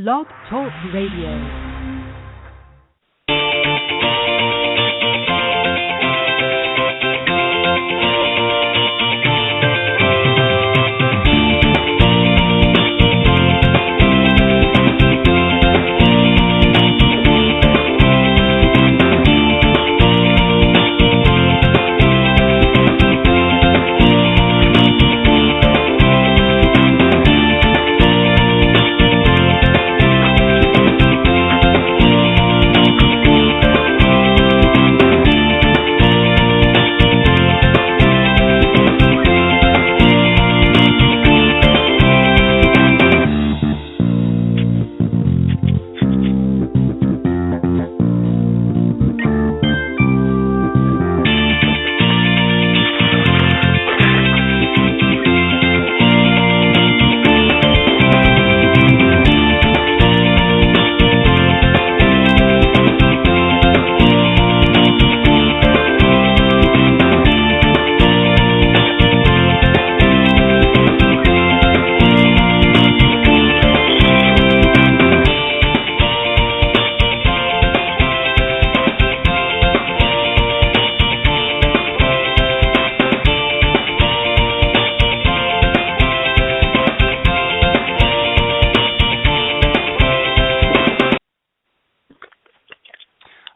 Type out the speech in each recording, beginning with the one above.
Blog Talk Radio.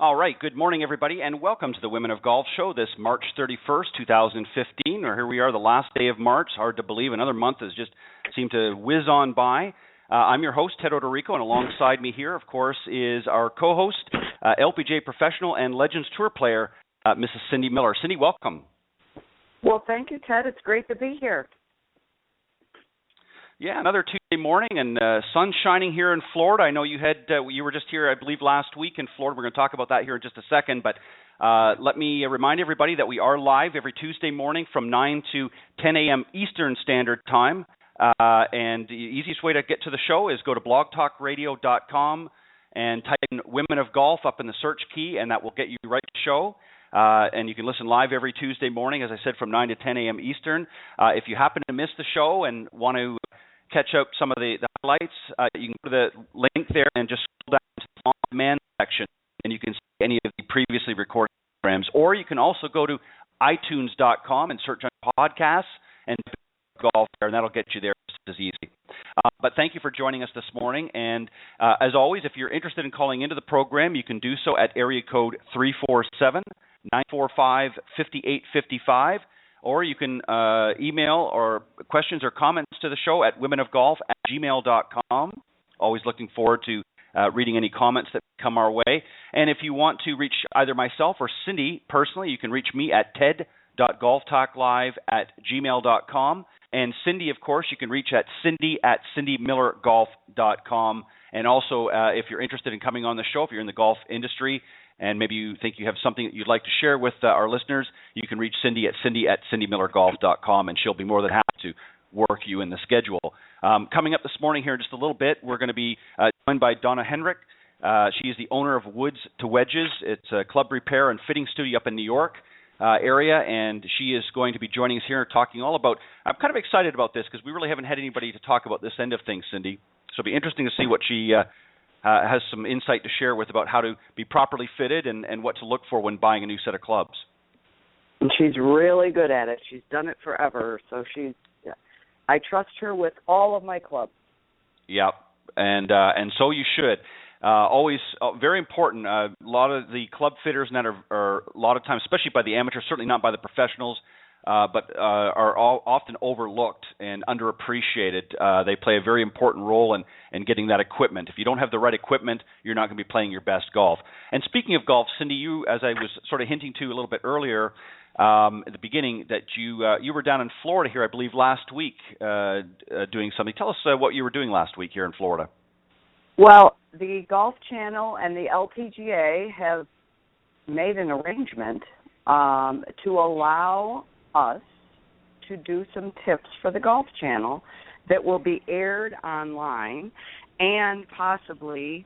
All right, good morning, everybody, and welcome to the Women of Golf Show this March 31st, 2015. Here we are, the last day of March. Hard to believe another month has just seemed to whiz on by. I'm your host, Ted Odorico, and alongside me here, of course, is our co-host, LPGA professional and Legends Tour player, Mrs. Cindy Miller. Cindy, welcome. Well, thank you, Ted. It's great to be here. Yeah, another Tuesday morning, and sun shining here in Florida. I know you were just here, I believe, last week in Florida. We're going to talk about that here in just a second, but let me remind everybody that we are live every Tuesday morning from 9 to 10 a.m. Eastern Standard Time, and the easiest way to get to the show is go to blogtalkradio.com and type in Women of Golf up in the search key, and that will get you right to the show. And you can listen live every Tuesday morning, as I said, from 9 to 10 a.m. Eastern. If you happen to miss the show and want to catch up some of the highlights, you can go to the link there and just scroll down to the on-demand section, and you can see any of the previously recorded programs. Or you can also go to iTunes.com and search on podcasts and golf there, and that'll get you there just as easy. But thank you for joining us this morning. And as always, if you're interested in calling into the program, you can do so at area code 347-945-5855. Or you can email or questions or comments to the show at womenofgolf@gmail.com. Always looking forward to reading any comments that come our way. And if you want to reach either myself or Cindy personally, you can reach me at ted.golftalklive@gmail.com. And Cindy, of course, you can reach at cindy@cindymillergolf.com. And also, if you're interested in coming on the show, if you're in the golf industry, and maybe you think you have something that you'd like to share with our listeners, you can reach Cindy at cindymillergolf.com, and she'll be more than happy to work you in the schedule. Coming up this morning here in just a little bit, we're going to be joined by Donna Henrich. She is the owner of Woods to Wedges. It's a club repair and fitting studio up in New York area, and she is going to be joining us here talking all about, I'm kind of excited about this because we really haven't had anybody to talk about this end of things, Cindy. So it'll be interesting to see what she has some insight to share with about how to be properly fitted and what to look for when buying a new set of clubs. And she's really good at it. She's done it forever, so I trust her with all of my clubs. Yeah, and so you should. Always very important. A lot of the club fitters that are a lot of times, especially by the amateurs, certainly not by the professionals, but are often overlooked and underappreciated. They play a very important role in getting that equipment. If you don't have the right equipment, you're not going to be playing your best golf. And speaking of golf, Cindy, you, as I was sort of hinting to a little bit earlier at the beginning, that you were down in Florida here, I believe, last week doing something. Tell us what you were doing last week here in Florida. Well, the Golf Channel and the LPGA have made an arrangement to allow us to do some tips for the Golf Channel that will be aired online and possibly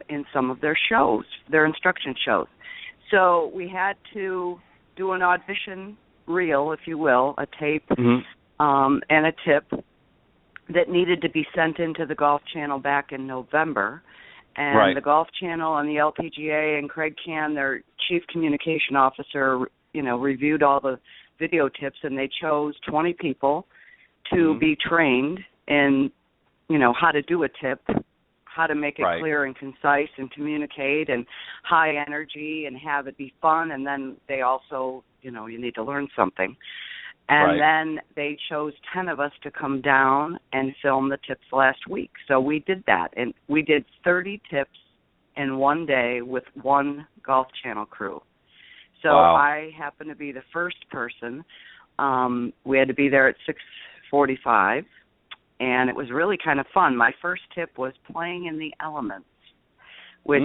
in some of their shows, their instruction shows. So we had to do an audition reel, if you will, a tape and a tip that needed to be sent into the Golf Channel back in November. And Right. the Golf Channel and the LPGA and Craig Can, their chief communication officer, reviewed all the video tips, and they chose 20 people to be trained in, how to do a tip, how to make it Right. clear and concise and communicate and high energy and have it be fun. And then they also, you need to learn something. And Right. then they chose 10 of us to come down and film the tips last week. So we did that. And we did 30 tips in one day with one Golf Channel crew. So Wow. I happened to be the first person. We had to be there at 6:45, and it was really kind of fun. My first tip was playing in the elements, which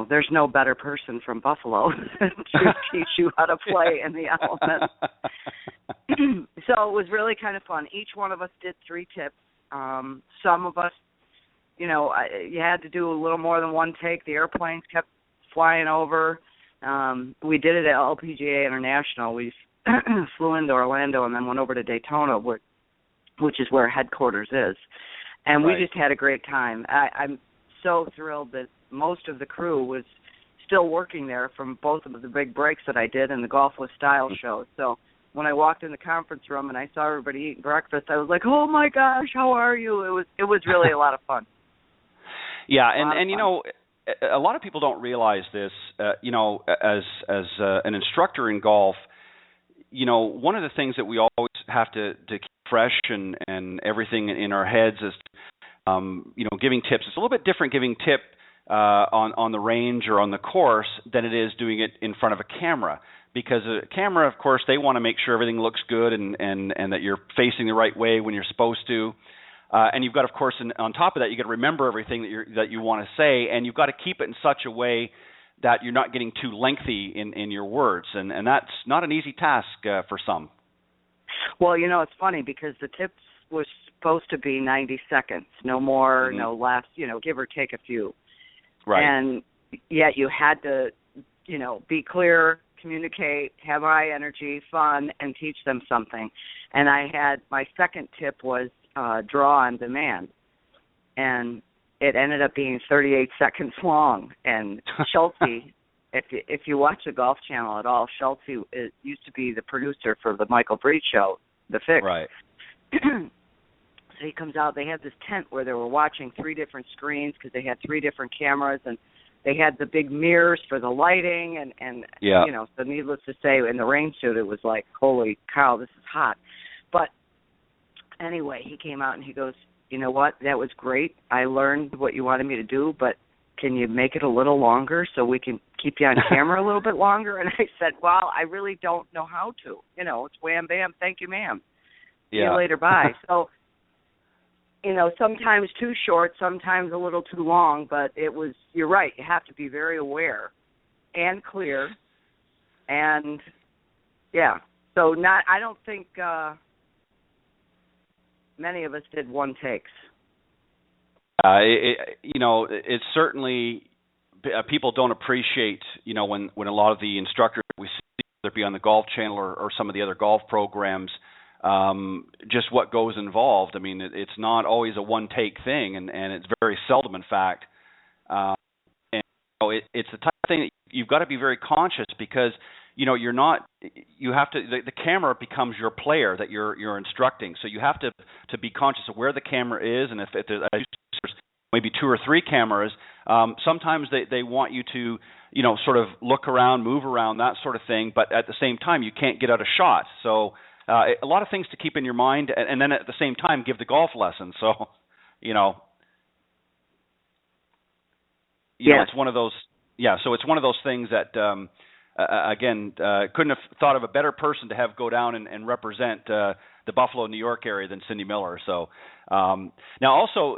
there's no better person from Buffalo to teach you how to play in the elements. So it was really kind of fun. Each one of us did 3 tips. Some of us, you had to do a little more than one take. The airplanes kept flying over. We did it at LPGA International. We flew into Orlando and then went over to Daytona, which is where headquarters is. And we Right. just had a great time. I'm so thrilled that most of the crew was still working there from both of the big breaks that I did and the Golf with Style show. So when I walked in the conference room and I saw everybody eating breakfast, I was like, "Oh my gosh, how are you?" It was really a lot of fun. Yeah, and a lot of people don't realize this. As an instructor in golf, one of the things that we always have to keep fresh and everything in our heads is, giving tips. It's a little bit different giving tip on the range or on the course than it is doing it in front of a camera. Because a camera, of course, they want to make sure everything looks good and that you're facing the right way when you're supposed to. And you've got, of course, on top of that, you've got to remember everything that you want to say, and you've got to keep it in such a way that you're not getting too lengthy in your words, and that's not an easy task for some. Well, it's funny because the tips was supposed to be 90 seconds, no more, no less, give or take a few. Right. And yet you had to, be clear, communicate, have high energy, fun, and teach them something. And my second tip was draw on demand. And it ended up being 38 seconds long. And Schulte, if you watch the Golf Channel at all, Schulte used to be the producer for the Michael Breed show, The Fix. Right. So he comes out. They had this tent where they were watching 3 different screens because they had 3 different cameras, and they had the big mirrors for the lighting. And so needless to say, in the rain suit, it was like, holy cow, this is hot. But anyway, he came out and he goes, "You know what? That was great. I learned what you wanted me to do, but can you make it a little longer so we can keep you on camera a little bit longer?" And I said, "Well, I really don't know how to. It's wham, bam, thank you, ma'am. See you later, bye." So, sometimes too short, sometimes a little too long, but you're right, you have to be very aware and clear. And, so I don't think many of us did one takes. It's certainly people don't appreciate, when a lot of the instructors we see, whether it be on the Golf Channel or some of the other golf programs, just what goes involved. I mean, it's not always a one-take thing, and it's very seldom, in fact. It's the type of thing that you've got to be very conscious because, you're not. You have to. The camera becomes your player that you're instructing, so you have to be conscious of where the camera is, and if there's maybe 2 or 3 cameras. Sometimes they want you to, sort of look around, move around, that sort of thing. But at the same time, you can't get out of shot. So a lot of things to keep in your mind, and then at the same time, give the golf lesson. So, it's one of those. Yeah, so it's one of those things that, again, couldn't have thought of a better person to have go down and represent the Buffalo, New York area than Cindy Miller. So now also,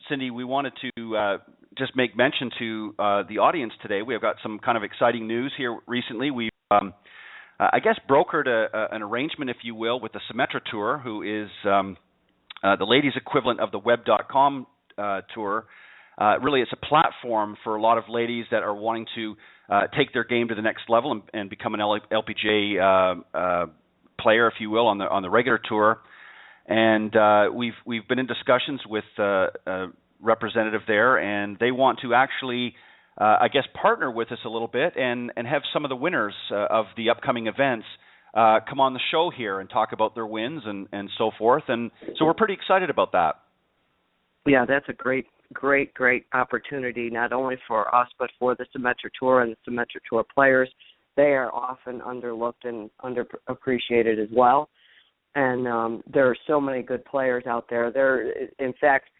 Cindy, we wanted to just make mention to the audience today. We have got some kind of exciting news here recently. We've, I guess, brokered an arrangement, if you will, with the Symetra Tour, who is the ladies' equivalent of the Web.com tour. Really, it's a platform for a lot of ladies that are wanting to take their game to the next level and become an LPGA player, if you will, on the regular tour. and we've been in discussions with a representative there, and they want to actually, I guess, partner with us a little bit and have some of the winners of the upcoming events come on the show here and talk about their wins and so forth. And so we're pretty excited about that. Yeah, that's a great opportunity, not only for us, but for the Symetra Tour and the Symetra Tour players. They are often underlooked and underappreciated as well. And there are so many good players out there. In fact,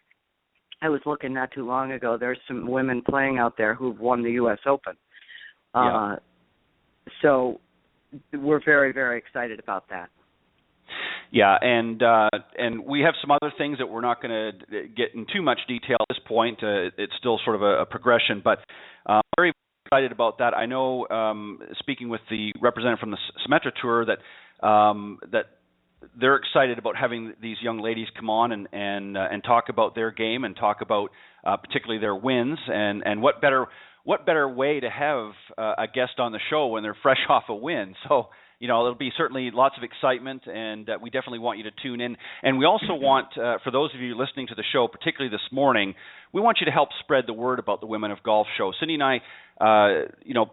I was looking not too long ago, there's some women playing out there who've won the U.S. Open. So we're very, very excited about that. Yeah, and we have some other things that we're not going to get in too much detail at this point. It's still sort of a progression, but very excited about that. I know, speaking with the representative from the Symetra Tour, that they're excited about having these young ladies come on and talk about their game and talk about particularly their wins, and what better way to have a guest on the show when they're fresh off a win. So, there'll be certainly lots of excitement, and we definitely want you to tune in. And we also want, for those of you listening to the show, particularly this morning, we want you to help spread the word about the Women of Golf show. Cindy and I,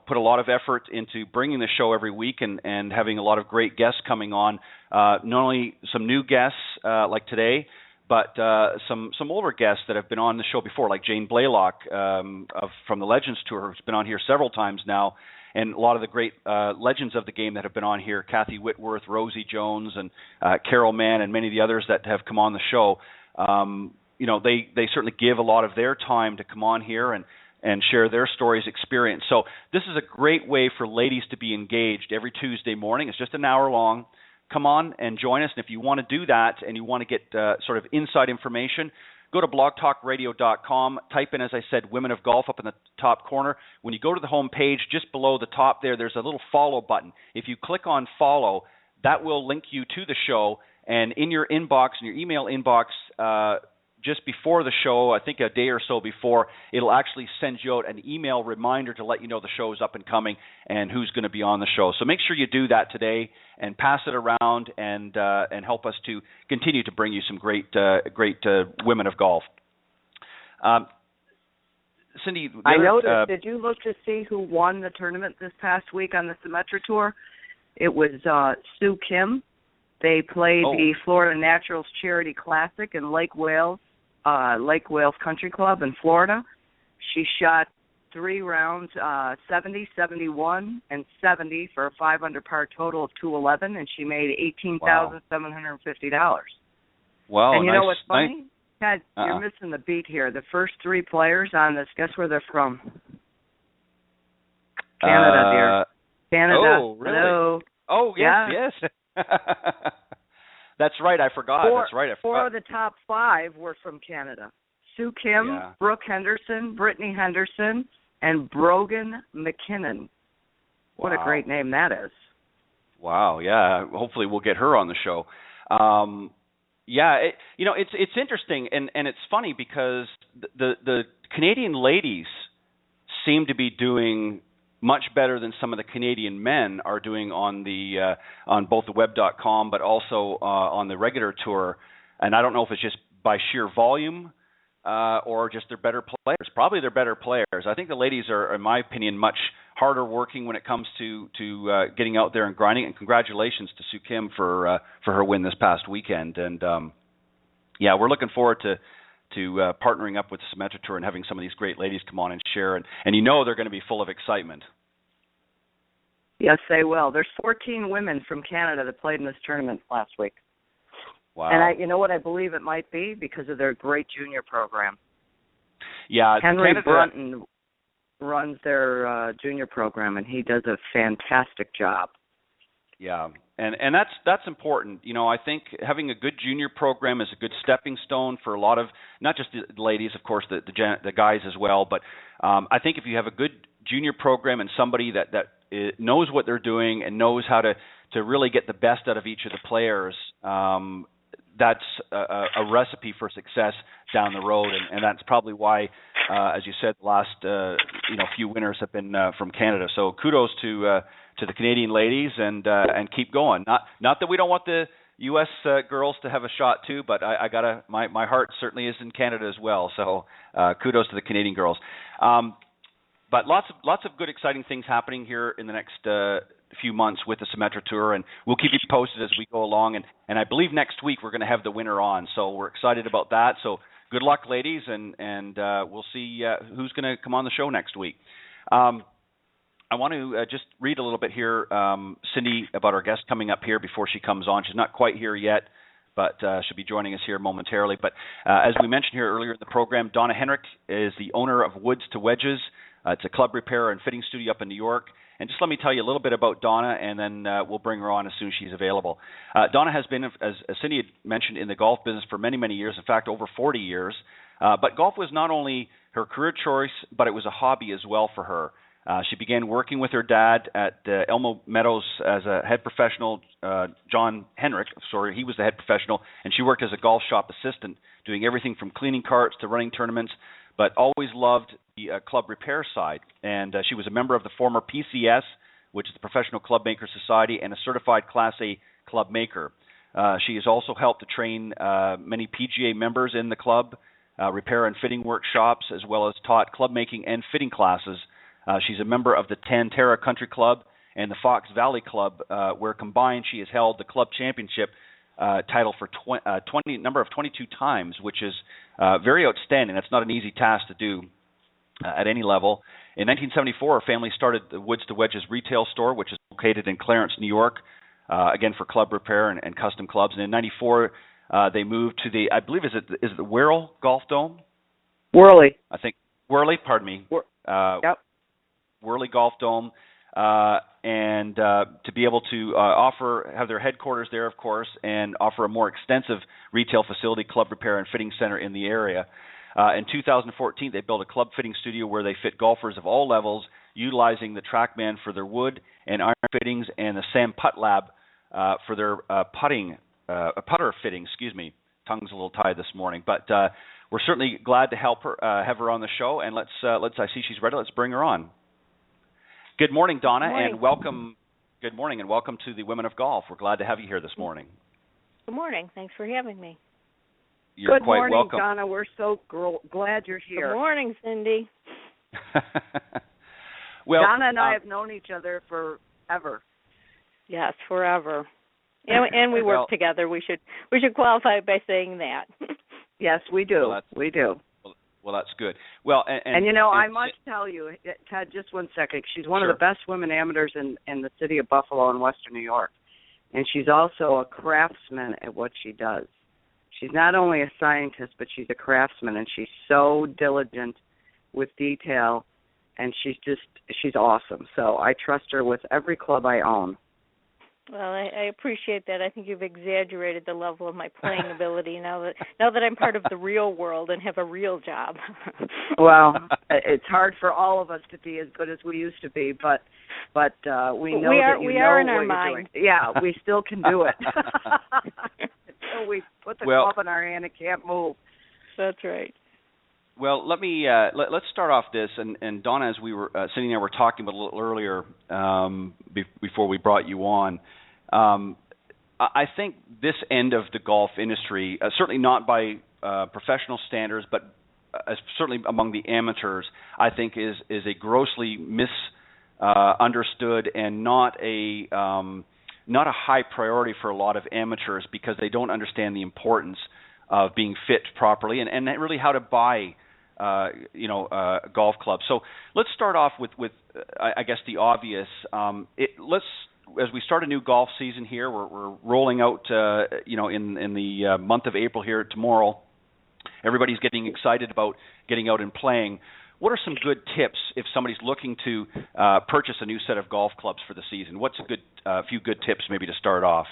put a lot of effort into bringing the show every week and having a lot of great guests coming on, not only some new guests like today, but some older guests that have been on the show before, like Jane Blaylock from the Legends Tour, who's been on here several times now, and a lot of the great legends of the game that have been on here, Kathy Whitworth, Rosie Jones, and Carol Mann, and many of the others that have come on the show. They certainly give a lot of their time to come on here and share their stories, experience. So this is a great way for ladies to be engaged every Tuesday morning. It's just an hour long. Come on and join us. And if you want to do that and you want to get sort of inside information, go to blogtalkradio.com, type in, as I said, Women of Golf up in the top corner. When you go to the home page, just below the top there's a little follow button. If you click on follow, that will link you to the show. And in your inbox, in your email inbox, just before the show, I think a day or so before, it'll actually send you out an email reminder to let you know the show is up and coming and who's going to be on the show. So make sure you do that today and pass it around and help us to continue to bring you some great women of golf. Cindy, I noticed. Did you look to see who won the tournament this past week on the Symetra Tour? It was Sue Kim. They played the Florida Naturals Charity Classic in Lake Wales Country Club in Florida. She shot 3 rounds, 70, 71, and 70 for a 5 under par total of 211, and she made $18,750. Wow! And you know what's funny? God, you're missing the beat here. The first 3 players on this, guess where they're from? Canada, dear. Canada. Oh, really? Hello. Oh, yes. That's right. I forgot. 4 of the top 5 were from Canada. Sue Kim, Brooke Henderson, Brittany Henderson, and Brogan McKinnon. What a great name that is. Wow. Yeah. Hopefully we'll get her on the show. It's interesting, and it's funny because the Canadian ladies seem to be doing much better than some of the Canadian men are doing on both the web.com, but also on the regular tour. And I don't know if it's just by sheer volume or just they're better players. Probably they're better players. I think the ladies are, in my opinion, much harder working when it comes to getting out there and grinding. And congratulations to Sue Kim for her win this past weekend. And we're looking forward to partnering up with the Symetra Tour and having some of these great ladies come on and share. And they're going to be full of excitement. Yes, they will. There's 14 women from Canada that played in this tournament last week. Wow. And you know what I believe it might be? Because of their great junior program. Yeah, Henry Brunton runs their junior program, and he does a fantastic job. Yeah, and that's important. I think having a good junior program is a good stepping stone for a lot of, not just the ladies, of course, the guys as well. But I think if you have a good junior program and somebody that knows what they're doing and knows how to really get the best out of each of the players, that's a recipe for success down the road. And that's probably why, as you said, the last few winners have been from Canada. So kudos to the Canadian ladies and keep going. Not that we don't want the U.S. Girls to have a shot too, but I gotta my heart certainly is in Canada as well. So kudos to the Canadian girls. But lots of good, exciting things happening here in the next few months with the Symetra Tour, and we'll keep you posted as we go along. And I believe next week we're going to have the winner on, so we're excited about that. So good luck, ladies, and we'll see who's going to come on the show next week. I want to just read a little bit here, Cindy, about our guest coming up here before she comes on. She's not quite here yet, but she'll be joining us here momentarily. But as we mentioned here earlier in the program, Donna Henrich is the owner of Woods to Wedges. It's a club repair and fitting studio up in New York. And just let me tell you a little bit about Donna, and then we'll bring her on as soon as she's available. Donna has been, as Cindy had mentioned, in the golf business for many, many years, in fact, over 40 years. But golf was not only her career choice, but it was a hobby as well for her. She began working with her dad at Elmo Meadows as a head professional, John Henrich. He was the head professional, and she worked as a golf shop assistant, doing everything from cleaning carts to running tournaments, but always loved the club repair side. And she was a member of the former PCS, which is the Professional Club Maker Society, and a certified Class A club maker. She has also helped to train many PGA members in the club, repair and fitting workshops, as well as taught club making and fitting classes. She's a member of the Tantera Country Club and the Fox Valley Club, where combined she has held the club championship title for 22 times, which is very outstanding. That's not an easy task to do at any level. In 1974, her family started the Woods to Wedges retail store, which is located in Clarence, New York, again for club repair and custom clubs. And in 94, they moved to the, I believe, is it the Whirl Golf Dome? Whirly. I think Whirly. Pardon me. Yep. Whirly Golf Dome, and to be able to have their headquarters there, of course, and offer a more extensive retail facility, club repair and fitting center in the area. In 2014, they built a club fitting studio where they fit golfers of all levels, utilizing the TrackMan for their wood and iron fittings and the Sam Putt Lab for their putter fitting. Excuse me, tongue's a little tied this morning, but we're certainly glad to have her on the show. And let's I see she's ready. Let's bring her on. Good morning, Donna, and welcome. Good morning, and welcome to the Women of Golf. We're glad to have you here this morning. Good morning. Thanks for having me. You're Good quite morning, welcome. Donna. We're so glad you're here. Good morning, Cindy. Well, Donna and I have known each other forever. Yes, forever. And we work together. We should qualify by saying that. Yes, we do. We do. Well, that's good. Well, and I must tell you, Ted, just one second. She's one of the best women amateurs in the city of Buffalo in Western New York. And she's also a craftsman at what she does. She's not only a scientist, but she's a craftsman, and she's so diligent with detail, and she's awesome. So I trust her with every club I own. Well, I appreciate that. I think you've exaggerated the level of my playing ability now that I'm part of the real world and have a real job. Well, it's hard for all of us to be as good as we used to be, but we know that you know in what our you're mind. doing. Yeah, we still can do it. Until we put the club in our hand and can't move. That's right. Well, let me let's start off this, and Donna, as we were Cindy and I were talking about a little earlier before we brought you on, I think this end of the golf industry, certainly not by professional standards, but certainly among the amateurs, I think is a grossly misunderstood and not a high priority for a lot of amateurs because they don't understand the importance of being fit properly and really how to buy golf clubs. So let's start off with I guess the obvious. As we start a new golf season here, we're rolling out in the month of April here tomorrow. Everybody's getting excited about getting out and playing. What are some good tips if somebody's looking to purchase a new set of golf clubs for the season? What's a few good tips maybe to start off?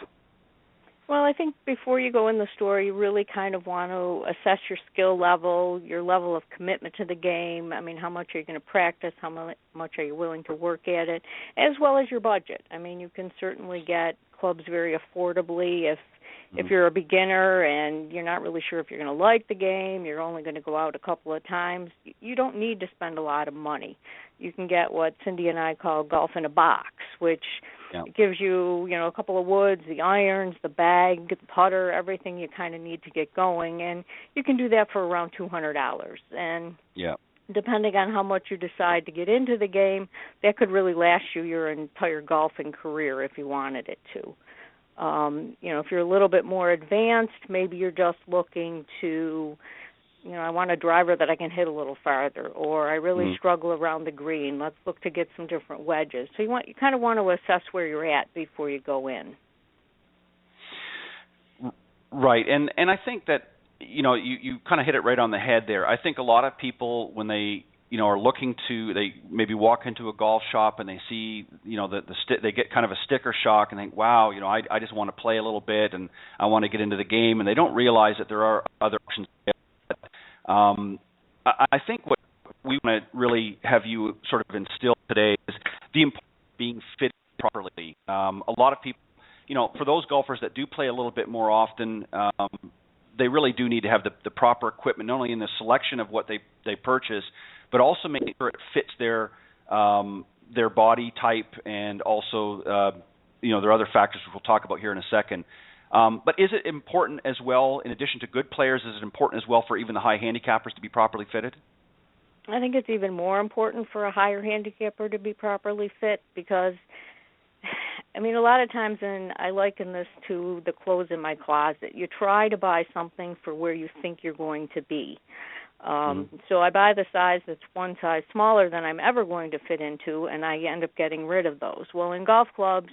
Well, I think before you go in the store, you really kind of want to assess your skill level, your level of commitment to the game. I mean, how much are you going to practice? How much are you willing to work at it? As well as your budget. I mean, you can certainly get clubs very affordably if you're a beginner and you're not really sure if you're going to like the game, you're only going to go out a couple of times. You don't need to spend a lot of money. You can get what Cindy and I call golf in a box, which gives you, a couple of woods, the irons, the bag, the putter, everything you kind of need to get going. And you can do that for around $200. And depending on how much you decide to get into the game, that could really last you your entire golfing career if you wanted it to. If you're a little bit more advanced, maybe you're just looking to, I want a driver that I can hit a little farther, or I really struggle around the green. Let's look to get some different wedges. So you kind of want to assess where you're at before you go in. Right, and I think that you kind of hit it right on the head there. I think a lot of people, when they are looking to, they maybe walk into a golf shop and they see they get kind of a sticker shock and think, wow, I just want to play a little bit and I want to get into the game, and they don't realize that there are other options. I think what we want to really have you sort of instill today is the importance of being fitted properly. A lot of people, for those golfers that do play a little bit more often, they really do need to have the proper equipment, not only in the selection of what they purchase, but also making sure it fits their body type, and also there are other factors which we'll talk about here in a second. But is it important as well, in addition to good players, is it important as well for even the high handicappers to be properly fitted? I think it's even more important for a higher handicapper to be properly fit, because a lot of times, and I liken this to the clothes in my closet, you try to buy something for where you think you're going to be. So I buy the size that's one size smaller than I'm ever going to fit into, and I end up getting rid of those. Well, in golf clubs,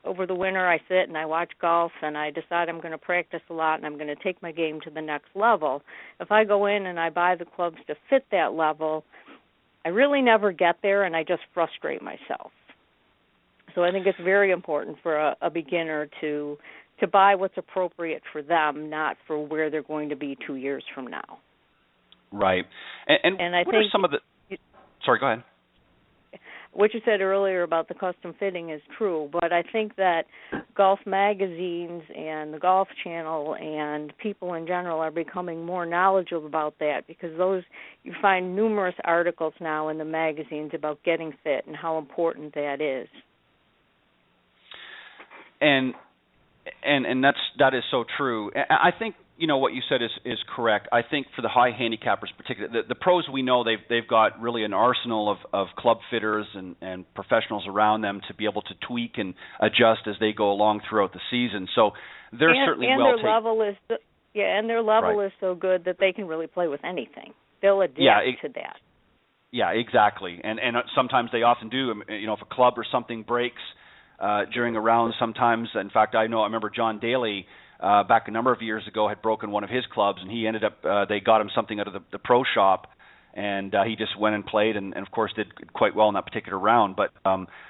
over the winter I sit and I watch golf and I decide I'm going to practice a lot and I'm going to take my game to the next level. If I go in and I buy the clubs to fit that level, I really never get there, and I just frustrate myself. So I think it's very important for a beginner to buy what's appropriate for them, not for where they're going to be 2 years from now. Right. And I what think are some of the... Sorry, go ahead. What you said earlier about the custom fitting is true, but I think that golf magazines and the Golf Channel and people in general are becoming more knowledgeable about that, because you find numerous articles now in the magazines about getting fit and how important that is. And that is so true. I think what you said is correct. I think for the high handicappers, particularly the pros, we know they've got really an arsenal of club fitters and professionals around them to be able to tweak and adjust as they go along throughout the season. So they're certainly well taken. Their level is so good that they can really play with anything. They'll adapt to that. Yeah, exactly. And sometimes they often do. If a club or something breaks during a round, sometimes. In fact, I remember John Daly back a number of years ago had broken one of his clubs, and he ended up they got him something out of the pro shop, and he just went and played, and of course did quite well in that particular round. But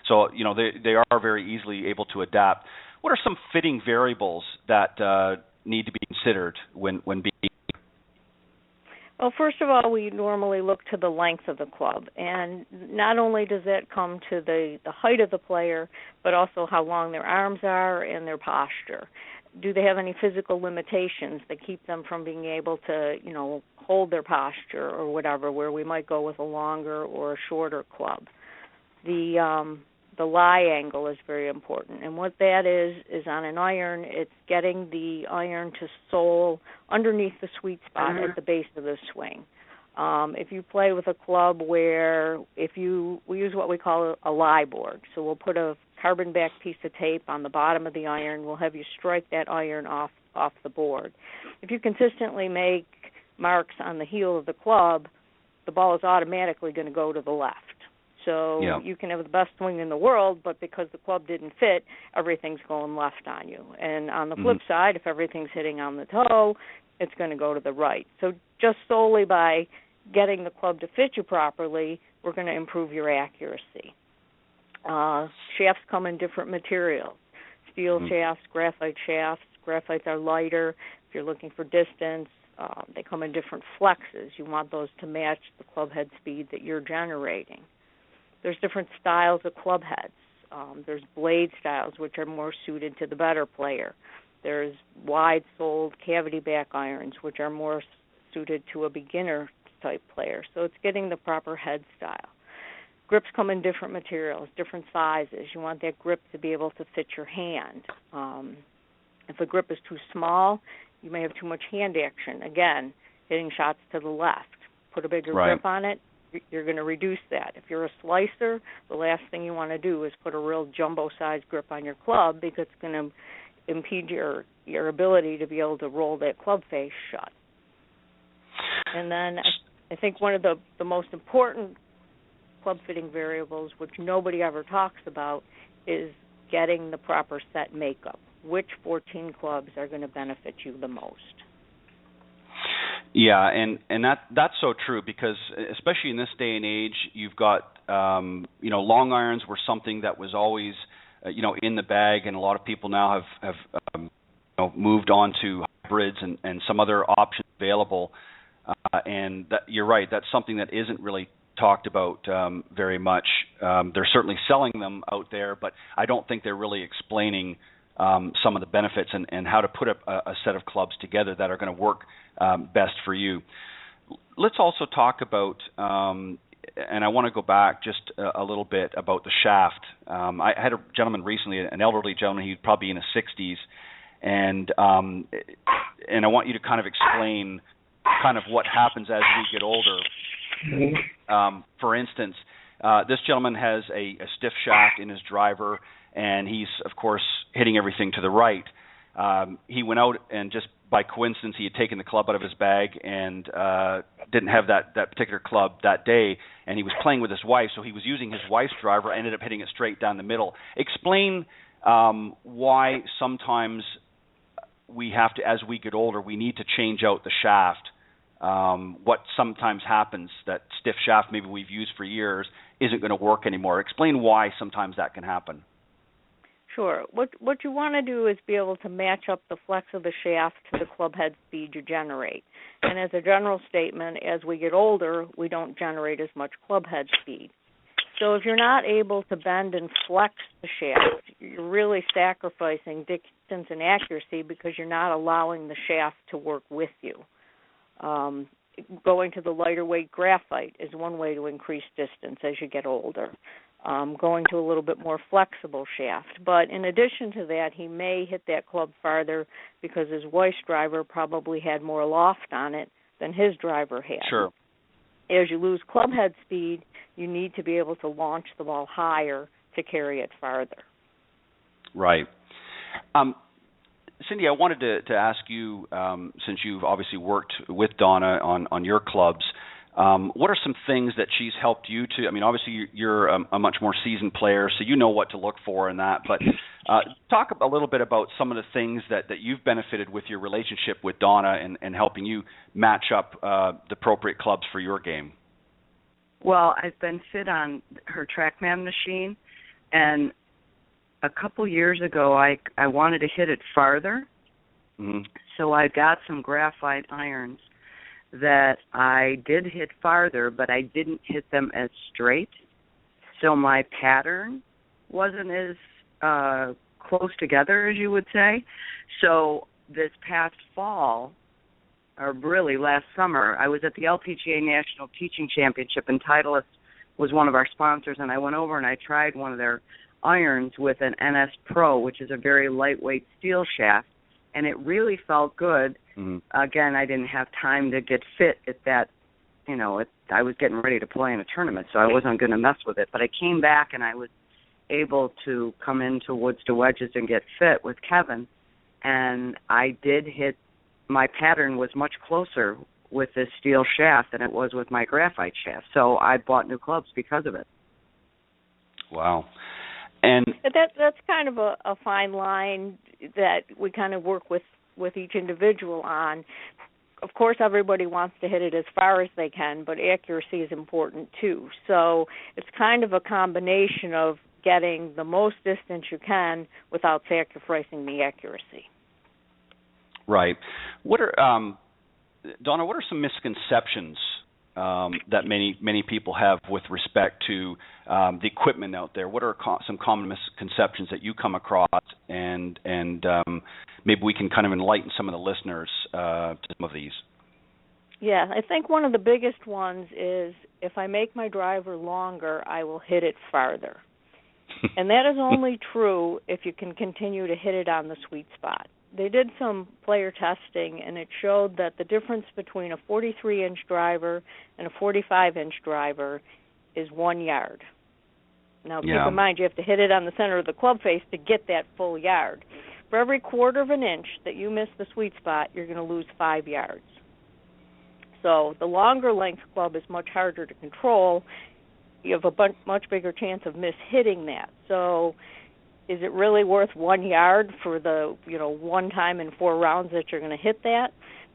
so they are very easily able to adapt. What are some fitting variables that need to be considered when being? Well, first of all, we normally look to the length of the club, and not only does that come to the height of the player, but also how long their arms are and their posture. Do they have any physical limitations that keep them from being able to, hold their posture or whatever, where we might go with a longer or a shorter club? The lie angle is very important, and what that is on an iron, it's getting the iron to sole underneath the sweet spot at the base of the swing. If you play with a club where we use what we call a lie board, so we'll put a carbon back piece of tape on the bottom of the iron. We'll have you strike that iron off the board. If you consistently make marks on the heel of the club, the ball is automatically going to go to the left. So you can have the best swing in the world, but because the club didn't fit, everything's going left on you. And on the flip side, if everything's hitting on the toe, it's going to go to the right. So just solely by getting the club to fit you properly, we're going to improve your accuracy. Shafts come in different materials. Steel shafts, graphite shafts. Graphites are lighter. If you're looking for distance, they come in different flexes. You want those to match the club head speed that you're generating. There's different styles of club heads. There's blade styles, which are more suited to the better player. There's wide-soled cavity back irons, which are more suited to a beginner-type player. So it's getting the proper head style. grips come in different materials, different sizes. You want that grip to be able to fit your hand. If a grip is too small, you may have too much hand action. Again, hitting shots to the left. Put a bigger grip on it, you're going to reduce that. If you're a slicer, the last thing you want to do is put a real jumbo-sized grip on your club because it's going to impede your ability to be able to roll that club face shut. And then I think one of the most important club fitting variables, which nobody ever talks about, is getting the proper set makeup. Which 14 clubs are going to benefit you the most? Yeah, and that's so true because especially in this day and age, you've got long irons were something that was always in the bag, and a lot of people now have moved on to hybrids and some other options available. And that, you're right, that's something that isn't really talked about very much. They're certainly selling them out there, but I don't think they're really explaining some of the benefits and how to put a set of clubs together that are going to work best for you. Let's also talk about, and I want to go back just a little bit about the shaft. I had a gentleman recently, an elderly gentleman, he'd probably in his 60s, and I want you to kind of explain kind of what happens as we get older. For instance, this gentleman has a stiff shaft in his driver, and he's, of course, hitting everything to the right. He went out and just by coincidence he had taken the club out of his bag and didn't have that particular club that day, and he was playing with his wife, so he was using his wife's driver, ended up hitting it straight down the middle. Explain why sometimes we have to, as we get older, we need to change out the shaft. What sometimes happens, that stiff shaft maybe we've used for years isn't going to work anymore. Explain why sometimes that can happen. Sure. What you want to do is be able to match up the flex of the shaft to the club head speed you generate. And as a general statement, as we get older, we don't generate as much club head speed. So if you're not able to bend and flex the shaft, you're really sacrificing distance and accuracy because you're not allowing the shaft to work with you. Going to the lighter weight graphite is one way to increase distance as you get older. Going to a little bit more flexible shaft. But in addition to that, he may hit that club farther because his wife's driver probably had more loft on it than his driver had. Sure. As you lose club head speed, you need to be able to launch the ball higher to carry it farther. Right. Cindy, I wanted to ask you, since you've obviously worked with Donna on your clubs, what are some things that she's helped you to? I mean, obviously you're a much more seasoned player, so you know what to look for in that. But talk a little bit about some of the things that you've benefited with your relationship with Donna and helping you match up the appropriate clubs for your game. Well, I've been fit on her TrackMan machine, and a couple years ago I wanted to hit it farther, so I got some graphite irons that I did hit farther, but I didn't hit them as straight, so my pattern wasn't as close together as you would say. So this past fall, or really last summer, I was at the LPGA National Teaching Championship, and Titleist was one of our sponsors, and I went over and I tried one of their irons with an NS Pro, which is a very lightweight steel shaft, and it really felt good. Again, I didn't have time to get fit at that, I was getting ready to play in a tournament, so I wasn't going to mess with it. But I came back and I was able to come into Woods to Wedges and get fit with Kevin, and I did hit, my pattern was much closer with this steel shaft than it was with my graphite shaft. So I bought new clubs because of it. Wow. And that's kind of a fine line that we kind of work with each individual on. Of course, everybody wants to hit it as far as they can, but accuracy is important too. So it's kind of a combination of getting the most distance you can without sacrificing the accuracy. Right. What are Donna? What are some misconceptions that many people have with respect to the equipment out there? What are some common misconceptions that you come across, and maybe we can kind of enlighten some of the listeners to some of these? Yeah, I think one of the biggest ones is if I make my driver longer, I will hit it farther. And that is only true if you can continue to hit it on the sweet spot. They did some player testing, and it showed that the difference between a 43-inch driver and a 45-inch driver is 1 yard. Now, keep in mind, you have to hit it on the center of the club face to get that full yard. For every quarter of an inch that you miss the sweet spot, you're going to lose 5 yards. So the longer length club is much harder to control. You have a much bigger chance of mishitting that. So is it really worth 1 yard for the, one time in 4 rounds that you're going to hit that?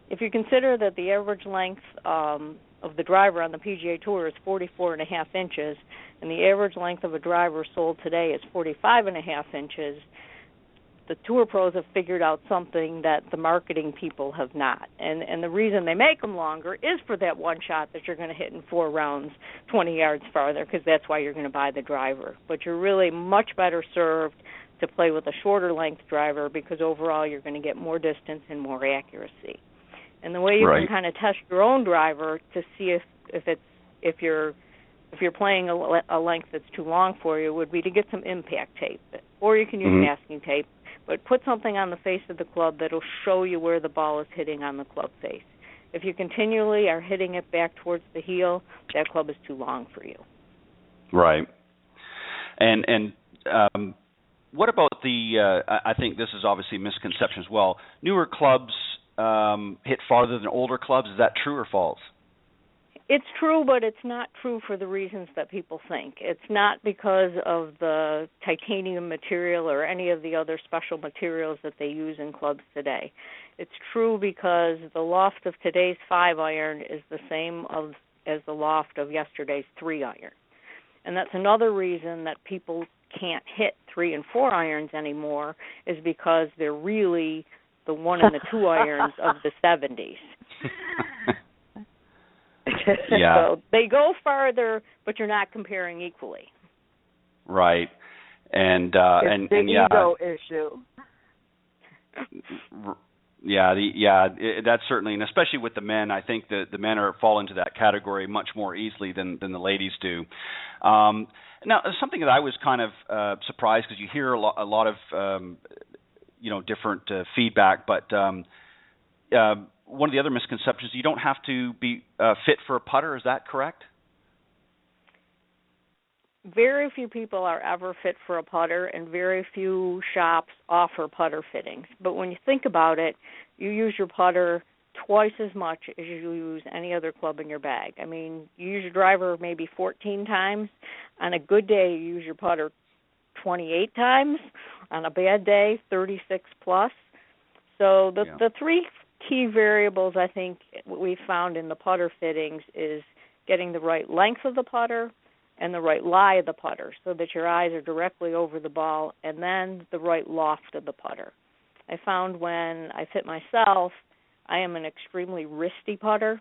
If you consider that the average length of the driver on the PGA Tour is 44.5 inches, and the average length of a driver sold today is 45.5 inches, the tour pros have figured out something that the marketing people have not. And the reason they make them longer is for that one shot that you're going to hit in 4 rounds 20 yards farther, because that's why you're going to buy the driver. But you're really much better served to play with a shorter length driver, because overall you're going to get more distance and more accuracy. And the way you can kind of test your own driver to see if you're playing a length that's too long for you would be to get some impact tape, or you can use masking tape. But put something on the face of the club that will show you where the ball is hitting on the club face. If you continually are hitting it back towards the heel, that club is too long for you. Right. And what about I think this is obviously a misconception as well. Newer clubs hit farther than older clubs. Is that true or false? It's true, but it's not true for the reasons that people think. It's not because of the titanium material or any of the other special materials that they use in clubs today. It's true because the loft of today's 5-iron is the same as the loft of yesterday's 3-iron. And that's another reason that people can't hit 3 and 4 irons anymore, is because they're really the 1 and the 2 irons of the 70s. Yeah. So they go farther, but you're not comparing equally. Right. And it's the ego issue. That's certainly, and especially with the men, I think the men fall into that category much more easily than the ladies do. Now, something that I was kind of surprised, because you hear a lot of different feedback, but one of the other misconceptions, you don't have to be fit for a putter. Is that correct? Very few people are ever fit for a putter, and very few shops offer putter fittings. But when you think about it, you use your putter twice as much as you use any other club in your bag. I mean, you use your driver maybe 14 times. On a good day, you use your putter 28 times. On a bad day, 36 plus. So the three key variables, I think, what we found in the putter fittings is getting the right length of the putter and the right lie of the putter, so that your eyes are directly over the ball, and then the right loft of the putter. I found when I fit myself, I am an extremely wristy putter,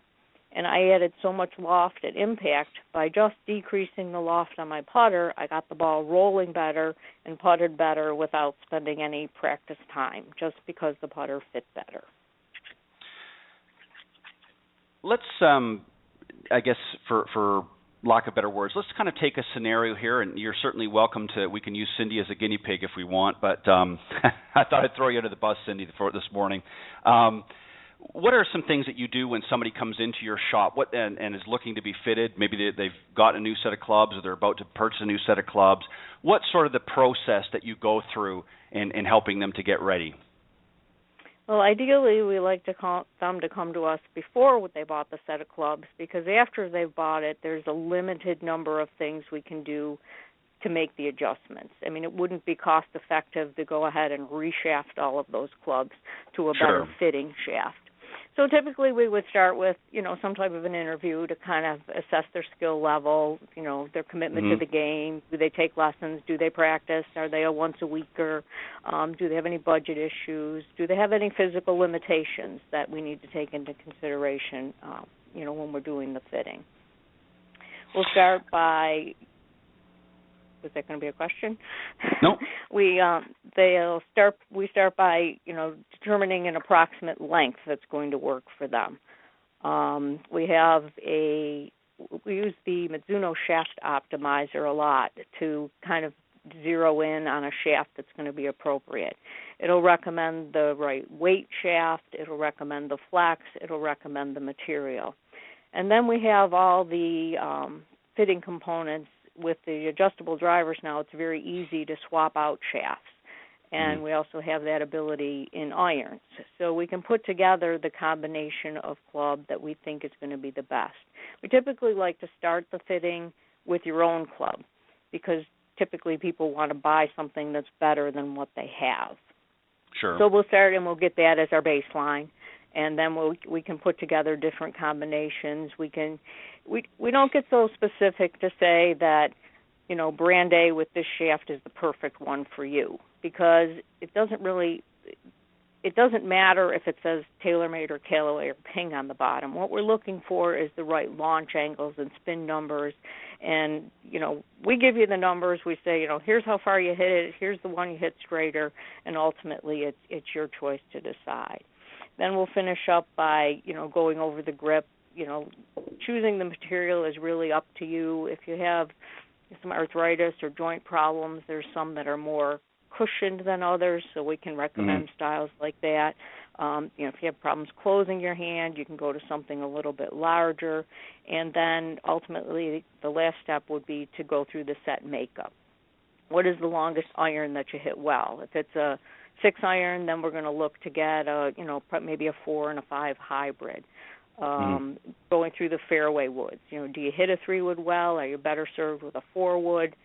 and I added so much loft at impact. By just decreasing the loft on my putter, I got the ball rolling better and putted better without spending any practice time, just because the putter fit better. Let's, I guess, for lack of better words, let's kind of take a scenario here, and you're certainly welcome to. We can use Cindy as a guinea pig if we want, but I thought I'd throw you under the bus, Cindy, for this morning. What are some things that you do when somebody comes into your shop and is looking to be fitted? Maybe they've got a new set of clubs, or they're about to purchase a new set of clubs. What's sort of the process that you go through in helping them to get ready? Well, ideally, we like them to come to us before they bought the set of clubs, because after they've bought it, there's a limited number of things we can do to make the adjustments. I mean, it wouldn't be cost-effective to go ahead and reshaft all of those clubs to a better fitting shaft. So typically we would start with, some type of an interview to kind of assess their skill level, their commitment to the game. Do they take lessons? Do they practice? Are they a once-a-weeker? Do they have any budget issues? Do they have any physical limitations that we need to take into consideration, when we're doing the fitting? We'll start by... Was that going to be a question? No. We start by determining an approximate length that's going to work for them. We use the Mizuno shaft optimizer a lot to kind of zero in on a shaft that's going to be appropriate. It'll recommend the right weight shaft, it'll recommend the flex, it'll recommend the material. And then we have all the fitting components. With the adjustable drivers now, it's very easy to swap out shafts. And we also have that ability in irons. So we can put together the combination of club that we think is going to be the best. We typically like to start the fitting with your own club because typically people want to buy something that's better than what they have. Sure. So we'll start and we'll get that as our baseline, and then we can put together different combinations. We don't get so specific to say that, brand A with this shaft is the perfect one for you, because it doesn't matter if it says TaylorMade or Callaway or Ping on the bottom. What we're looking for is the right launch angles and spin numbers. And, we give you the numbers. We say, here's how far you hit it. Here's the one you hit straighter. And ultimately, it's your choice to decide. Then we'll finish up by, going over the grip. Choosing the material is really up to you. If you have some arthritis or joint problems, there's some that are more cushioned than others, so we can recommend styles like that. If you have problems closing your hand, you can go to something a little bit larger. And then ultimately the last step would be to go through the set makeup. What is the longest iron that you hit well? If it's a 6 iron, then we're going to look to get maybe a 4 and a 5 hybrid. Going through the fairway woods. Do you hit a 3-wood well? Are you better served with a 4-wood?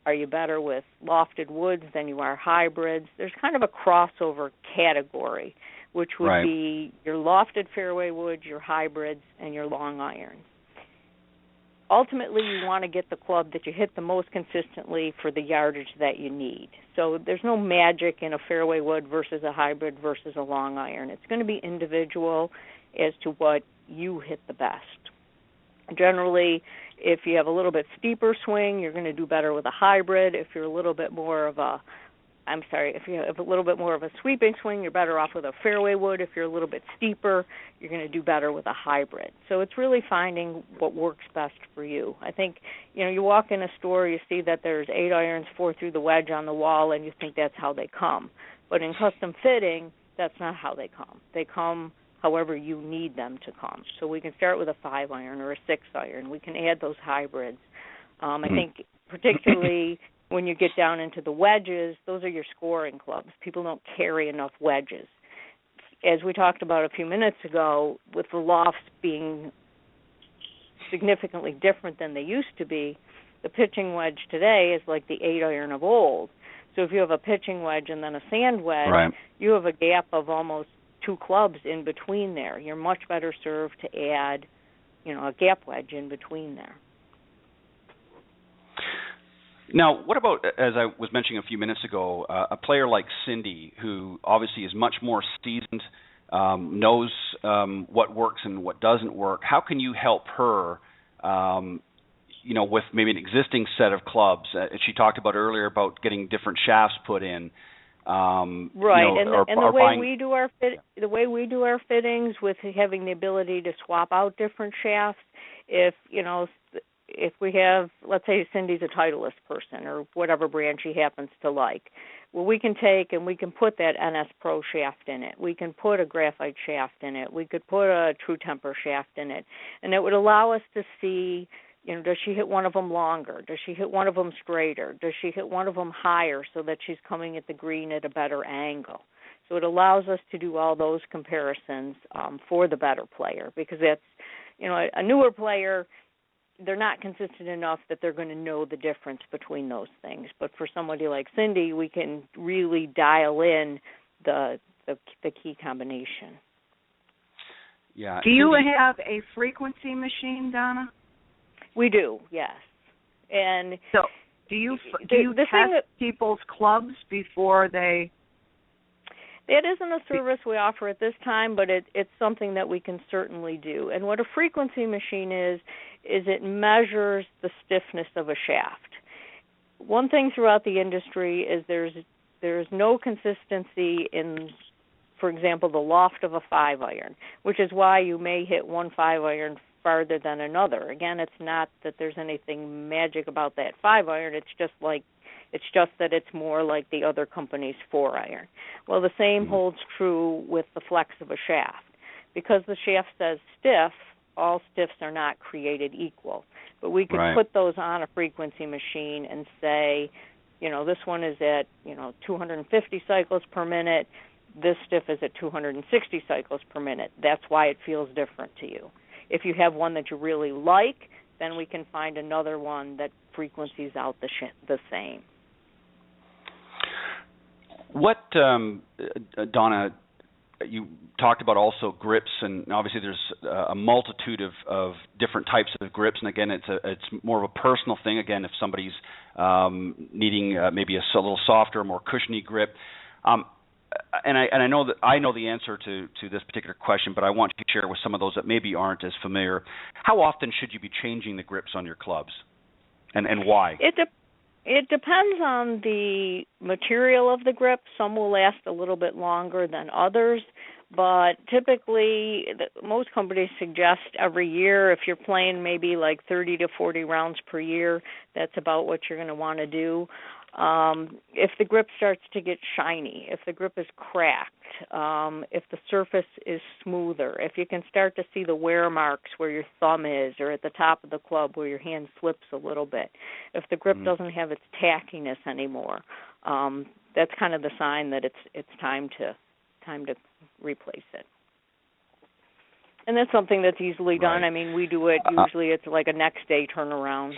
Are you better with lofted woods than you are hybrids? There's kind of a crossover category, which would be your lofted fairway woods, your hybrids, and your long irons. Ultimately, you want to get the club that you hit the most consistently for the yardage that you need. So there's no magic in a fairway wood versus a hybrid versus a long iron. It's going to be individual as to what you hit the best. Generally, if you have a little bit steeper swing, you're going to do better with a hybrid. If you have a little bit more of a sweeping swing, you're better off with a fairway wood. If you're a little bit steeper, you're going to do better with a hybrid. So it's really finding what works best for you. I think, you walk in a store, you see that there's 8 irons, 4 through the wedge on the wall, and you think that's how they come. But in custom fitting, that's not how they come. They come however you need them to come. So we can start with a 5 iron or a 6 iron. We can add those hybrids. I think particularly when you get down into the wedges, those are your scoring clubs. People don't carry enough wedges. As we talked about a few minutes ago, with the lofts being significantly different than they used to be, the pitching wedge today is like the 8 iron of old. So if you have a pitching wedge and then a sand wedge, you have a gap of almost 2 clubs in between there. You're much better served to add, a gap wedge in between there. Now, what about, as I was mentioning a few minutes ago, a player like Cindy, who obviously is much more seasoned, knows what works and what doesn't work? How can you help her, with maybe an existing set of clubs? She talked about earlier about getting different shafts put in. The way we do our fittings, with having the ability to swap out different shafts, if we have, let's say Cindy's a Titleist person or whatever brand she happens to like, well, we can take and we can put that NS Pro shaft in it. We can put a graphite shaft in it. We could put a True Temper shaft in it, and it would allow us to see, does she hit one of them longer? Does she hit one of them straighter? Does she hit one of them higher so that she's coming at the green at a better angle? So it allows us to do all those comparisons for the better player, because that's, a newer player, they're not consistent enough that they're going to know the difference between those things. But for somebody like Cindy, we can really dial in the key combination. Yeah. Do you have a frequency machine, Donna? We do, yes. And so, do you test people's clubs before they? It isn't a service we offer at this time, but it's something that we can certainly do. And what a frequency machine is it measures the stiffness of a shaft. One thing throughout the industry is there's no consistency in for example, the loft of a 5-iron, which is why you may hit one 5-iron farther than another. Again, it's not that there's anything magic about that 5-iron. It's just that it's more like the other company's 4-iron. Well, the same holds true with the flex of a shaft. Because the shaft says stiff, all stiffs are not created equal. But we could put those on a frequency machine and say, this one is at, 250 cycles per minute. This stiff is at 260 cycles per minute. That's why it feels different to you. If you have one that you really like, then we can find another one that frequencies out the same. What, Donna, you talked about also grips, and obviously there's a multitude of different types of grips, and again, it's more of a personal thing. Again, if somebody's needing maybe a little softer, more cushiony grip. And I know that I know the answer to this particular question, but I want you to share with some of those that maybe aren't as familiar. How often should you be changing the grips on your clubs, and why? It depends on the material of the grip. Some will last a little bit longer than others, but typically most companies suggest every year. If you're playing maybe like 30 to 40 rounds per year, that's about what you're going to want to do. If the grip starts to get shiny, if the grip is cracked, if the surface is smoother, if you can start to see the wear marks where your thumb is or at the top of the club where your hand slips a little bit, if the grip doesn't have its tackiness anymore, that's kind of the sign that it's time to replace it. And that's something that's easily done. I mean, we do it. Usually it's like a next day turnaround.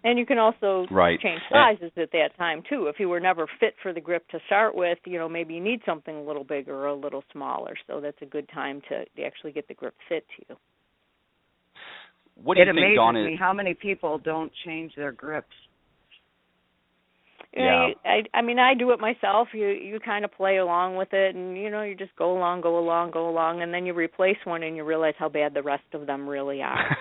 And you can also change sizes at that time, too. If you were never fit for the grip to start with, maybe you need something a little bigger or a little smaller. So that's a good time to actually get the grip fit to you. What do you think, Donna? It amazes me how many people don't change their grips. I mean, I do it myself. You kind of play along with it, and, you just go along, and then you replace one and you realize how bad the rest of them really are.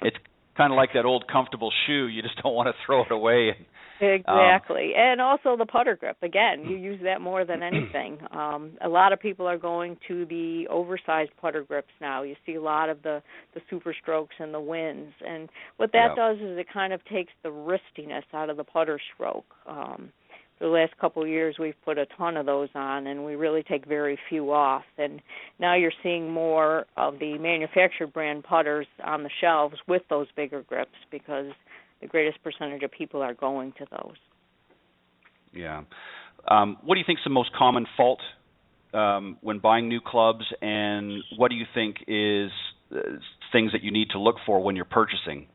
It's kind of like that old comfortable shoe. You just don't want to throw it away. Exactly. And also the putter grip. Again, you use that more than anything. A lot of people are going to the oversized putter grips now. You see a lot of the super strokes and the winds. And what that does is it kind of takes the wristiness out of the putter stroke. For the last couple of years, we've put a ton of those on, and we really take very few off. And now you're seeing more of the manufactured brand putters on the shelves with those bigger grips because the greatest percentage of people are going to those. Yeah. What do you think is the most common fault when buying new clubs, and what do you think is things that you need to look for when you're purchasing?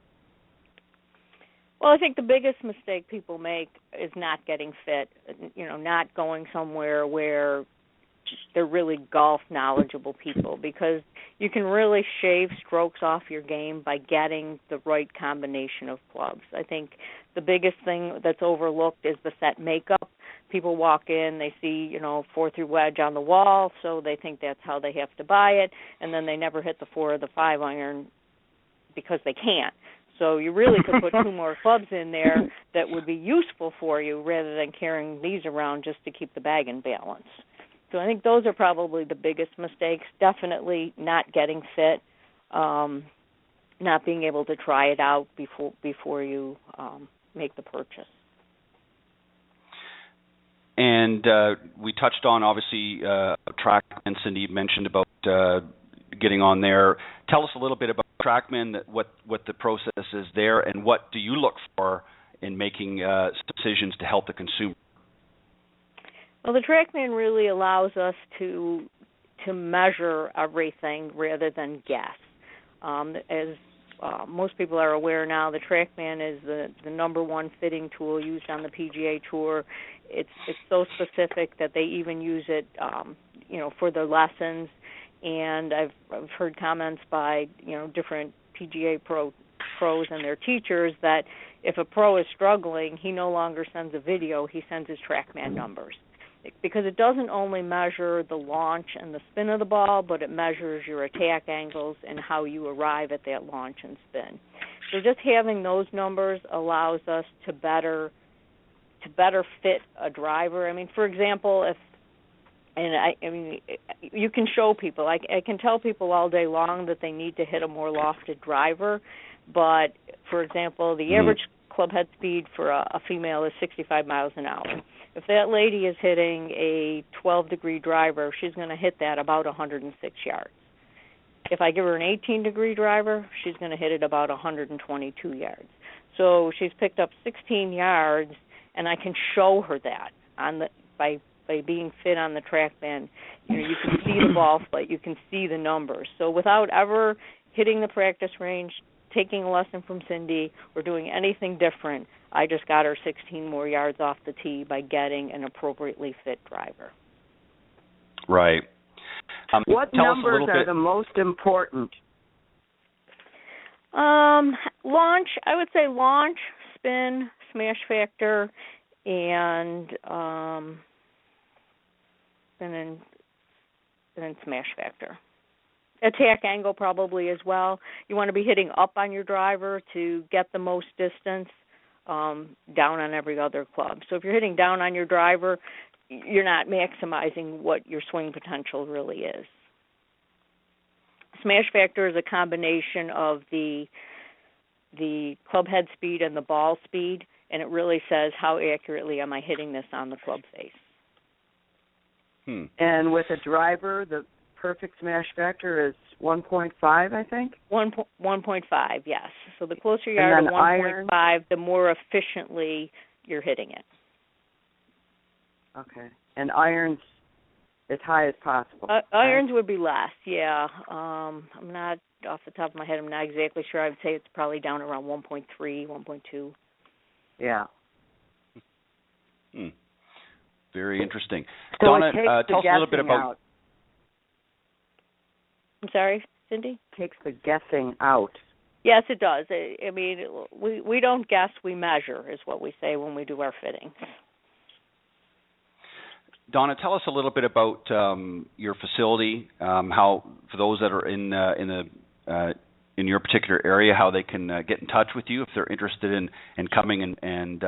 Well, I think the biggest mistake people make is not getting fit, not going somewhere where they're really golf knowledgeable people, because you can really shave strokes off your game by getting the right combination of clubs. I think the biggest thing that's overlooked is the set makeup. People walk in, they see, 4-through wedge on the wall, so they think that's how they have to buy it, and then they never hit the 4 or the 5-iron because they can't. So you really could put 2 more clubs in there that would be useful for you rather than carrying these around just to keep the bag in balance. So I think those are probably the biggest mistakes. Definitely not getting fit, not being able to try it out before you make the purchase. And we touched on, obviously, TrackMan. Cindy mentioned about getting on there. Tell us a little bit about TrackMan, what the process is there, and what do you look for in making decisions to help the consumer? Well, the TrackMan really allows us to measure everything rather than guess. As most people are aware now, the TrackMan is the number one fitting tool used on the PGA Tour. It's so specific that they even use it, for their lessons. And I've heard comments by different PGA pros and their teachers that if a pro is struggling, he no longer sends a video; he sends his TrackMan numbers, because it doesn't only measure the launch and the spin of the ball, but it measures your attack angles and how you arrive at that launch and spin. So just having those numbers allows us to better fit a driver. I mean, for example, And I mean, you can show people. I can tell people all day long that they need to hit a more lofted driver, but for example, the average club head speed for a female is 65 miles an hour. If that lady is hitting a 12-degree driver, she's going to hit that about 106 yards. If I give her an 18-degree driver, she's going to hit it about 122 yards. So she's picked up 16 yards, and I can show her that by being fit on the track band. You know, you can see the ball flight, you can see the numbers. So without ever hitting the practice range, taking a lesson from Cindy, or doing anything different, I just got her 16 more yards off the tee by getting an appropriately fit driver. Right. What numbers are the most important? Launch, I would say launch, spin, smash factor, and then smash factor. Attack angle probably as well. You want to be hitting up on your driver to get the most distance, down on every other club. So if you're hitting down on your driver, you're not maximizing what your swing potential really is. Smash factor is a combination of the club head speed and the ball speed, and it really says how accurately am I hitting this on the club face. And with a driver, the perfect smash factor is 1.5, I think? 1.5, yes. So the closer you are to 1.5, the more efficiently you're hitting it. Okay. And irons as high as possible. Irons would be less, yeah. I'm not, off the top of my head, I'm not exactly sure. I would say it's probably down around 1.3, 1.2. Yeah. Very interesting. So Donna, tell us a little bit about... Out. I'm sorry, Cindy? Takes the guessing out. Yes, it does. I mean, we don't guess, we measure, is what we say when we do our fitting. Donna, tell us a little bit about your facility, how, for those that are in your particular area, how they can get in touch with you if they're interested in coming and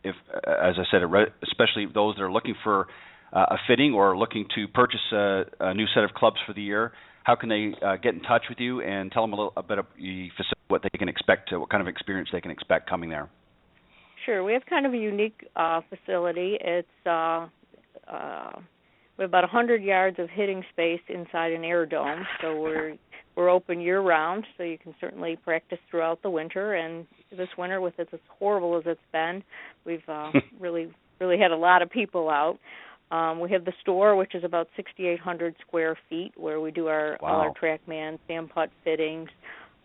if, as I said, especially those that are looking for a fitting or looking to purchase a new set of clubs for the year. How can they get in touch with you, and tell them a little bit about the facility, what they can expect, what kind of experience they can expect coming there? Sure. We have kind of a unique facility. It's we have about 100 yards of hitting space inside an air dome, so we're open year-round, so you can certainly practice throughout the winter. And this winter, with it as horrible as it's been, we've really had a lot of people out. We have the store, which is about 6,800 square feet, where we do all our TrackMan, sand putt fittings.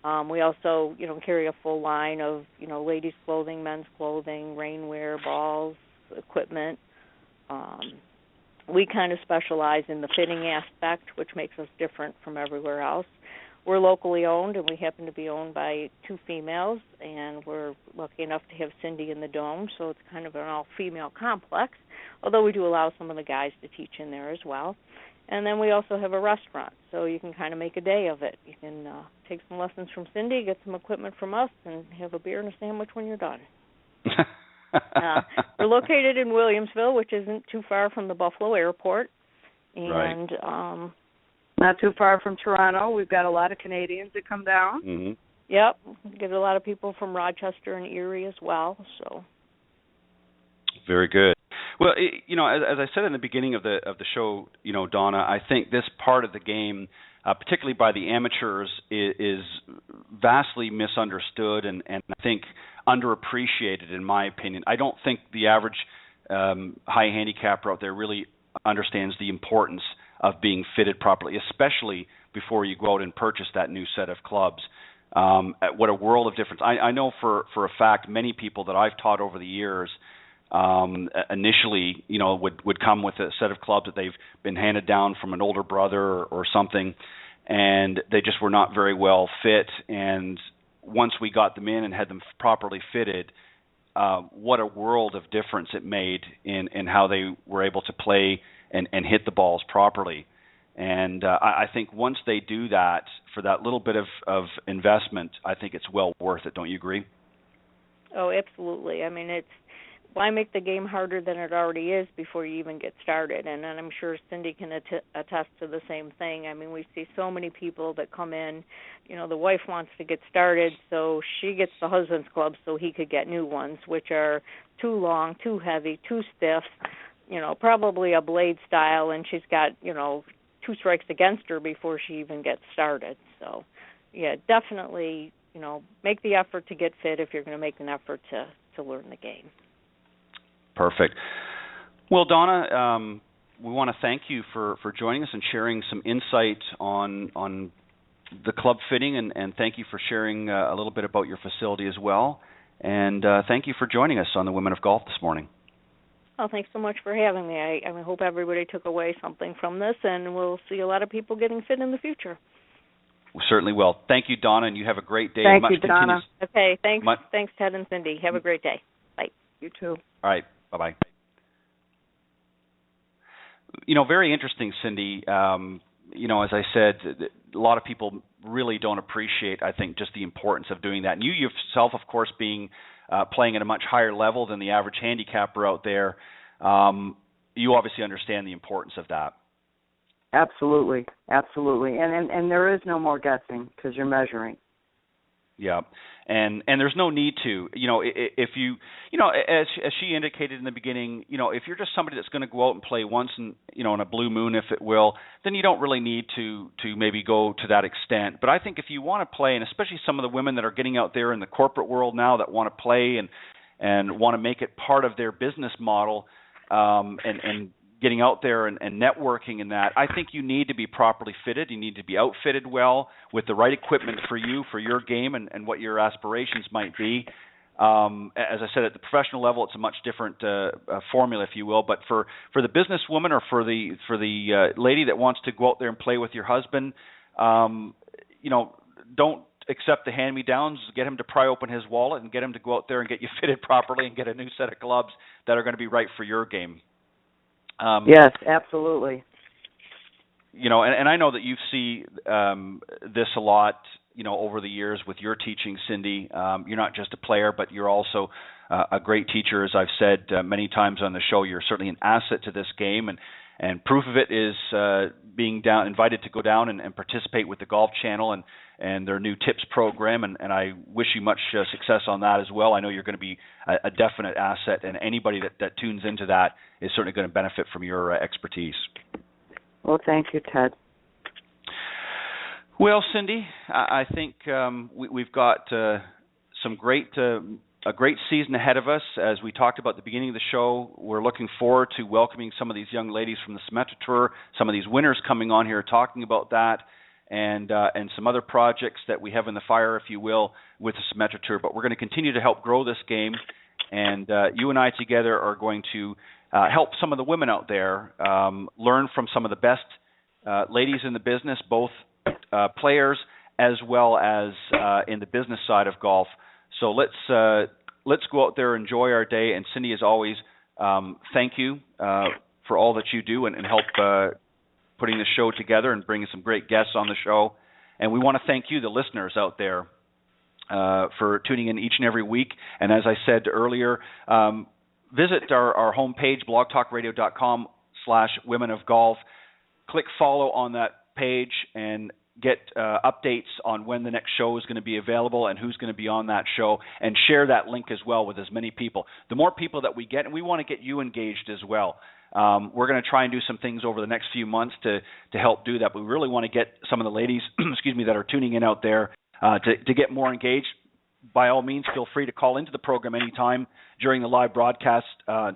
We also, carry a full line of, ladies' clothing, men's clothing, rainwear, balls, equipment. We kind of specialize in the fitting aspect, which makes us different from everywhere else. We're locally owned, and we happen to be owned by two females, and we're lucky enough to have Cindy in the dome, so it's kind of an all-female complex, although we do allow some of the guys to teach in there as well. And then we also have a restaurant, so you can kind of make a day of it. You can take some lessons from Cindy, get some equipment from us, and have a beer and a sandwich when you're done. We're located in Williamsville, which isn't too far from the Buffalo Airport, and not too far from Toronto. We've got a lot of Canadians that come down. Mm-hmm. Yep, we get a lot of people from Rochester and Erie as well. So very good. Well, as I said in the beginning of the show, Donna, I think this part of the game, particularly by the amateurs, is vastly misunderstood and I think underappreciated, in my opinion. I don't think the average high handicapper out there really understands the importance of being fitted properly, especially before you go out and purchase that new set of clubs. What a world of difference. I know for a fact many people that I've taught over the years initially, would come with a set of clubs that they've been handed down from an older brother or something, and they just were not very well fit. And once we got them in and had them properly fitted, what a world of difference it made in how they were able to play and hit the balls properly. And I think once they do that, for that little bit of investment, I think it's well worth it. Don't you agree? Oh, absolutely. I mean, why make the game harder than it already is before you even get started? And I'm sure Cindy can attest to the same thing. I mean, we see so many people that come in, the wife wants to get started, so she gets the husband's clubs so he could get new ones, which are too long, too heavy, too stiff, probably a blade style, and she's got, 2 strikes against her before she even gets started. So, yeah, definitely, make the effort to get fit if you're going to make an effort to learn the game. Perfect. Well, Donna, we want to thank you for joining us and sharing some insight on the club fitting, and thank you for sharing a little bit about your facility as well. And thank you for joining us on the Women of Golf this morning. Well, thanks so much for having me. I hope everybody took away something from this, and we'll see a lot of people getting fit in the future. We certainly will. Thank you, Donna, and you have a great day. Thank you, Donna. Okay, thanks. Thanks, Ted and Cindy. Have a great day. Bye. You too. All right. Bye-bye. Very interesting, Cindy. As I said, a lot of people really don't appreciate, I think, just the importance of doing that. And you yourself, of course, being playing at a much higher level than the average handicapper out there, you obviously understand the importance of that. Absolutely. And there is no more guessing because you're measuring. Yeah, and there's no need to, if you, as she indicated in the beginning, if you're just somebody that's going to go out and play once in, on a blue moon, if it will, then you don't really need to maybe go to that extent. But I think if you want to play, and especially some of the women that are getting out there in the corporate world now that want to play and want to make it part of their business model, and getting out there and networking in that, I think you need to be properly fitted. You need to be outfitted well with the right equipment for you, for your game, and what your aspirations might be. As I said, at the professional level, it's a much different formula, if you will. But for the businesswoman or for the lady that wants to go out there and play with your husband, don't accept the hand-me-downs. Get him to pry open his wallet and get him to go out there and get you fitted properly and get a new set of clubs that are going to be right for your game. Yes, absolutely. And I know that you see this a lot, over the years with your teaching, Cindy. You're not just a player, but you're also a great teacher. As I've said many times on the show, you're certainly an asset to this game, and proof of it is being invited to go down and participate with the Golf Channel and their new tips program, and I wish you much success on that as well. I know you're going to be a definite asset, and anybody that tunes into that is certainly going to benefit from your expertise. Well, thank you, Ted. Well, Cindy, I think we've got a great season ahead of us. As we talked about at the beginning of the show, we're looking forward to welcoming some of these young ladies from the Symetra Tour, some of these winners coming on here talking about that, and some other projects that we have in the fire, if you will, with the Symetra Tour. But we're going to continue to help grow this game, and you and I together are going to help some of the women out there learn from some of the best ladies in the business, both players as well as in the business side of golf. So let's go out there, enjoy our day, and Cindy, as always, thank you for all that you do and help putting the show together and bringing some great guests on the show. And we want to thank you, the listeners out there, for tuning in each and every week. And as I said earlier, visit our homepage, blogtalkradio.com/Women of Golf. Click follow on that page and get updates on when the next show is going to be available and who's going to be on that show, and share that link as well with as many people. The more people that we get, and we want to get you engaged as well. We're going to try and do some things over the next few months to help do that, but we really want to get some of the ladies, that are tuning in out there to get more engaged. By all means, feel free to call into the program anytime during the live broadcast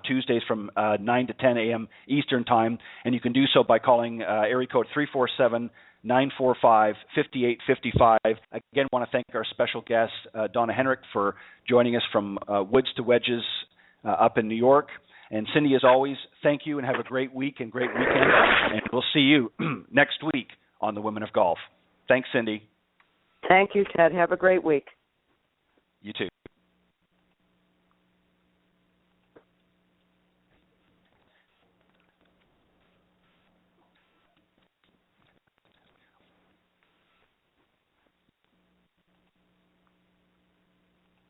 Tuesdays from 9 to 10 a.m. Eastern Time, and you can do so by calling area code 347-945-5855. Again, want to thank our special guest, Donna Henrich, for joining us from Woods to Wedges up in New York. And Cindy, as always, thank you and have a great week and great weekend. And we'll see you next week on the Women of Golf. Thanks, Cindy. Thank you, Ted. Have a great week. You too.